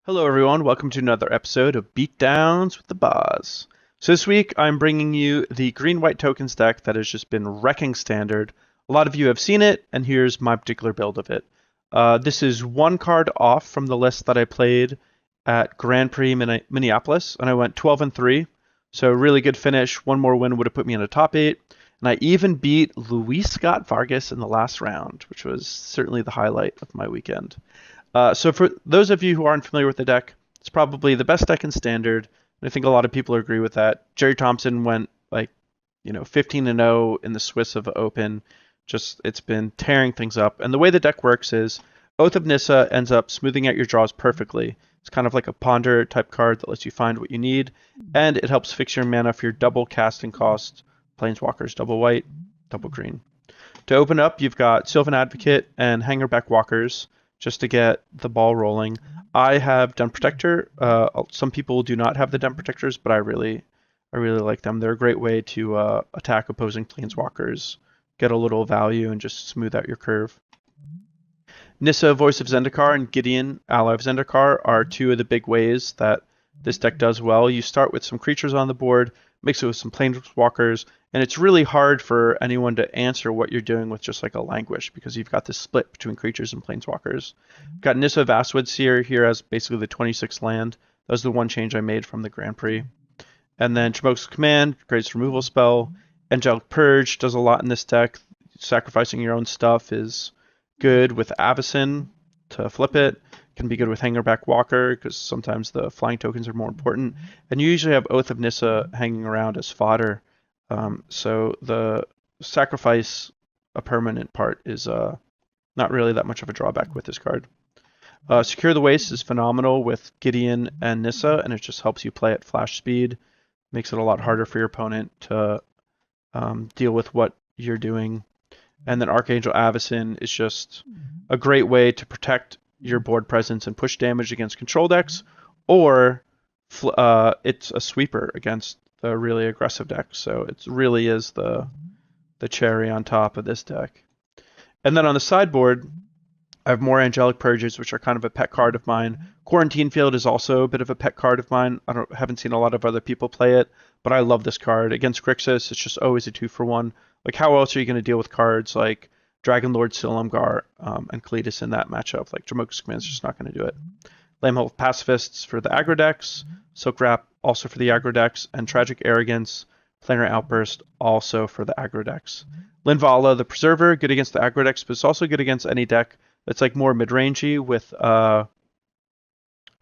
Hello everyone, welcome to another episode of Beatdowns with the Boz. So this week I'm bringing you the green-white tokens deck that has just been wrecking Standard. A lot of you have seen it, and here's my particular build of it. This is one card off from the list that I played at Grand Prix Minneapolis, and I went 12-3, so really good finish. One more win would have put me in the top 8, and I even beat Luis Scott Vargas in the last round, which was certainly the highlight of my weekend. So for those of you who aren't familiar with the deck, it's probably the best deck in Standard, and I think a lot of people agree with that. Jerry Thompson went 15-0 in the Swiss of Open. It's been tearing things up. And the way the deck works is Oath of Nissa ends up smoothing out your draws perfectly. It's kind of like a ponder type card that lets you find what you need, and it helps fix your mana for your double casting cost. Planeswalkers, double white, double green. To open up, you've got Sylvan Advocate and Hangarback Walkers, just to get the ball rolling. I have Den Protector. Some people do not have the Den Protectors, but I really like them. They're a great way to attack opposing Planeswalkers, get a little value, and just smooth out your curve. Nissa, Voice of Zendikar, and Gideon, Ally of Zendikar, are two of the big ways that this deck does well. You start with some creatures on the board, mix it with some Planeswalkers, and it's really hard for anyone to answer what you're doing with just like a Languish, because you've got this split between creatures and Planeswalkers. Got Nissa, Vastwood, Seer here as basically the 26th land. That was the one change I made from the Grand Prix. And then Dromoka's Command, greatest removal spell. Angelic Purge does a lot in this deck. Sacrificing your own stuff is good with Avacyn to flip it. Can be good with Hangarback Walker, because sometimes the flying tokens are more important. And you usually have Oath of Nissa hanging around as fodder. So the sacrifice a permanent part is not really that much of a drawback with this card. Secure the Waste is phenomenal with Gideon and Nissa, and it just helps you play at flash speed. Makes it a lot harder for your opponent to deal with what you're doing. And then Archangel Avacyn is just a great way to protect your board presence and push damage against control decks, or it's a sweeper against the really aggressive deck. So it really is the cherry on top of this deck. And then on the sideboard, I have more Angelic Purges, which are kind of a pet card of mine. Quarantine Field is also a bit of a pet card of mine. Haven't seen a lot of other people play it, but I love this card. Against Grixis, it's just always a 2-for-1. Like, how else are you going to deal with cards like Dragon Lord Silumgar and Kalitas in that matchup? Like, Dromoka's Command is just not going to do it. Lambholt Pacifists for the aggro decks. Silk Wrap also for the aggro decks. And Tragic Arrogance, Planar Outburst also for the aggro decks. Linvala, the Preserver, good against the aggro decks, but it's also good against any deck that's like more mid-rangey with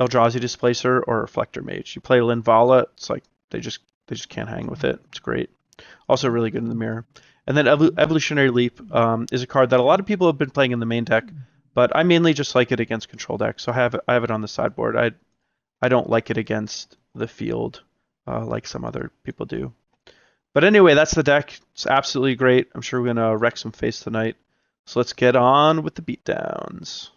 Eldrazi Displacer or Reflector Mage. You play Linvala, it's like they just can't hang with it. It's great. Also really good in the mirror. And then Evolutionary Leap is a card that a lot of people have been playing in the main deck, but I mainly just like it against control decks. So I have it on the sideboard. I don't like it against the field like some other people do. But anyway, that's the deck. It's absolutely great. I'm sure we're going to wreck some face tonight. So let's get on with the beatdowns.